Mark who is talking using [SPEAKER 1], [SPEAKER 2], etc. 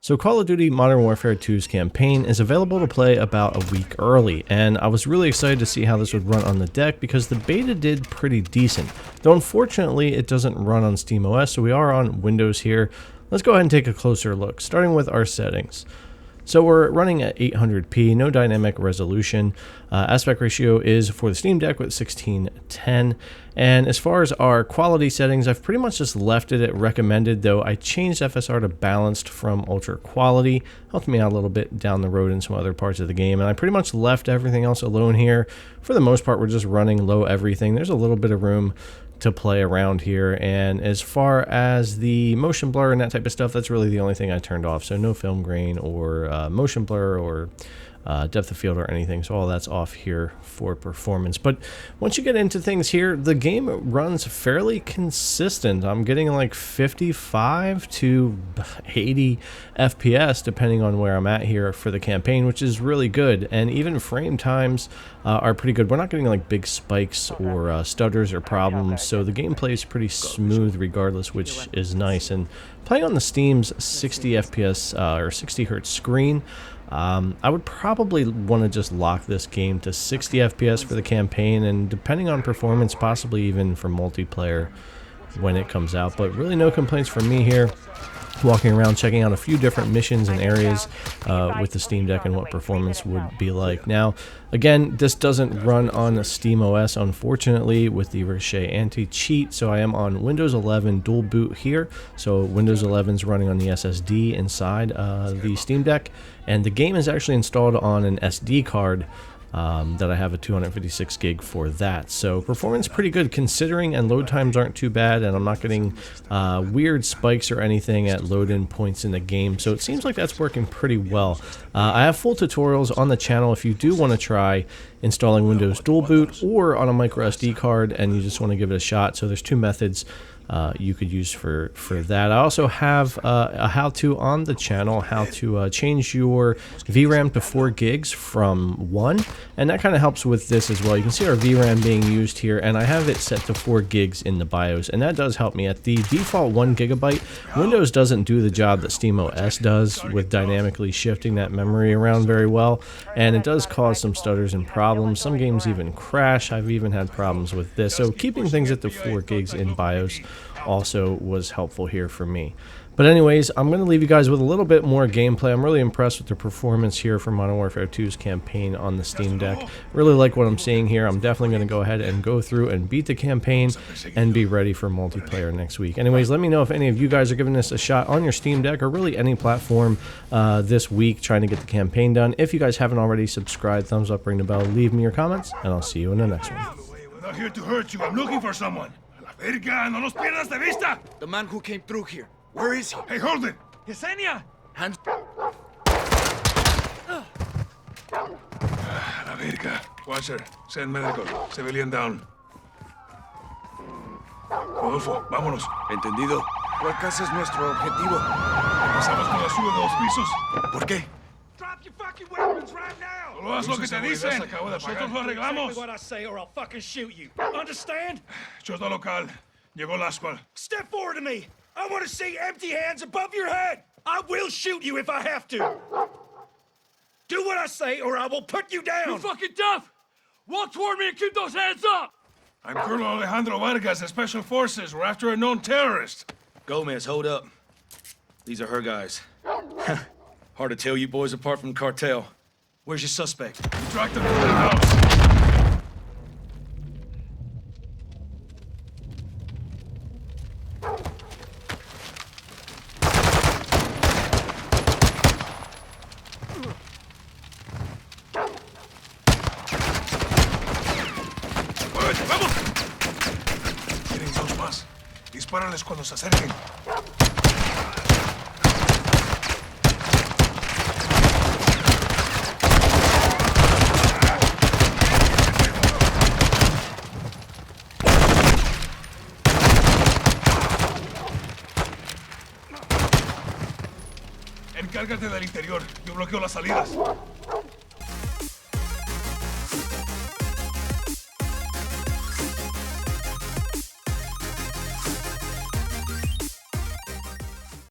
[SPEAKER 1] So Call of Duty Modern Warfare 2's campaign is available to play about a week early, and I was really excited to see how this would run on the deck because the beta did pretty decent. Though unfortunately it doesn't run on SteamOS, so we are on Windows here. Let's go ahead and take a closer look, starting with our settings. So we're running at 800p, no dynamic resolution. Aspect ratio is for the Steam Deck with 16:10. And as far as our quality settings, I've pretty much just left it at recommended, though I changed FSR to balanced from ultra quality. Helped me out a little bit down the road in some other parts of the game. And I pretty much left everything else alone here. For the most part, we're just running low everything. There's a little bit of room to play around here, and as far as the motion blur and that type of stuff, that's really the only thing I turned off. So no film grain or motion blur or depth of field or anything, so all that's off here for performance. But once you get into things here, the game runs fairly consistent. I'm getting like 55 to 80 FPS depending on where I'm at here for the campaign, which is really good, and even frame times are pretty good. We're not getting like big spikes or stutters or problems, so the gameplay is pretty smooth regardless, which is nice. And playing on the Steam's 60 FPS or 60 hertz screen, I would probably want to just lock this game to 60 FPS for the campaign, and depending on performance, possibly even for multiplayer when it comes out. But really no complaints from me here. Walking around checking out a few different missions and areas with the Steam Deck and what performance would be like. Now again, this doesn't run on SteamOS unfortunately with the Ricochet anti-cheat, so I am on Windows 11 dual boot here. So Windows 11 is running on the SSD inside the Steam Deck, and the game is actually installed on an SD card that I have a 256 gig for that. So performance pretty good considering, and load times aren't too bad, and I'm not getting weird spikes or anything at load in points in the game. So it seems like that's working pretty well. I have full tutorials on the channel if you do want to try installing Windows Dual Boot or on a micro SD card and you just want to give it a shot. So there's two methods you could use for that. I also have a how-to on the channel, how to change your VRAM to 4 gigs from 1, and that kind of helps with this as well. You can see our VRAM being used here, and I have it set to 4 gigs in the BIOS, and that does help me. At the default 1 gigabyte, Windows doesn't do the job that SteamOS does with dynamically shifting that memory around very well, and it does cause some stutters and problems. Some games even crash. I've even had problems with this, so keeping things at the 4 gigs in BIOS also was helpful here for me. But anyways, I'm going to leave you guys with a little bit more gameplay. I'm really impressed with the performance here for Modern Warfare 2's campaign on the Steam Deck. Really like what I'm seeing here. I'm definitely going to go ahead and go through and beat the campaign and be ready for multiplayer next week. Anyways, let me know if any of you guys are giving this a shot on your Steam Deck or really any platform this week trying to get the campaign done. If you guys haven't already, subscribe, thumbs up, ring the bell, leave me your comments, and I'll see you in the next one.
[SPEAKER 2] We're not here to hurt you. I'm looking for someone. Verga, no nos pierdas de vista!
[SPEAKER 3] The man who came through here. Where is he?
[SPEAKER 2] Hey, hold it!
[SPEAKER 3] Yesenia! Hands...
[SPEAKER 2] La verga. Watcher, send medical. Civilian down. Rodolfo, vámonos.
[SPEAKER 3] Entendido. ¿Cuál casa es nuestro objetivo?
[SPEAKER 2] Pasamos con la suba de 2 pisos.
[SPEAKER 3] ¿Por qué?
[SPEAKER 2] Drop your fucking weapons right now! Solo haz lo que te dicen. Nosotros lo arreglamos.
[SPEAKER 4] What I say or I'll fucking shoot you. Understand?
[SPEAKER 2] Chota local. Llegó el ascual.
[SPEAKER 4] Step forward to me. I want to see empty hands above your head. I will shoot you if I have to. Do what I say or I will put you down.
[SPEAKER 5] You fucking deaf! Walk toward me and keep those hands up!
[SPEAKER 2] I'm Colonel Alejandro Vargas of Special Forces. We're after a known terrorist.
[SPEAKER 3] Gomez, hold up. These are her guys. Hard to tell you boys apart from cartel. Where's your suspect?
[SPEAKER 2] We tracked him to the house. ¡Vamos! Tienen 2 más. Dispárales cuando se acerquen. Encárgate del interior. Yo bloqueo las salidas.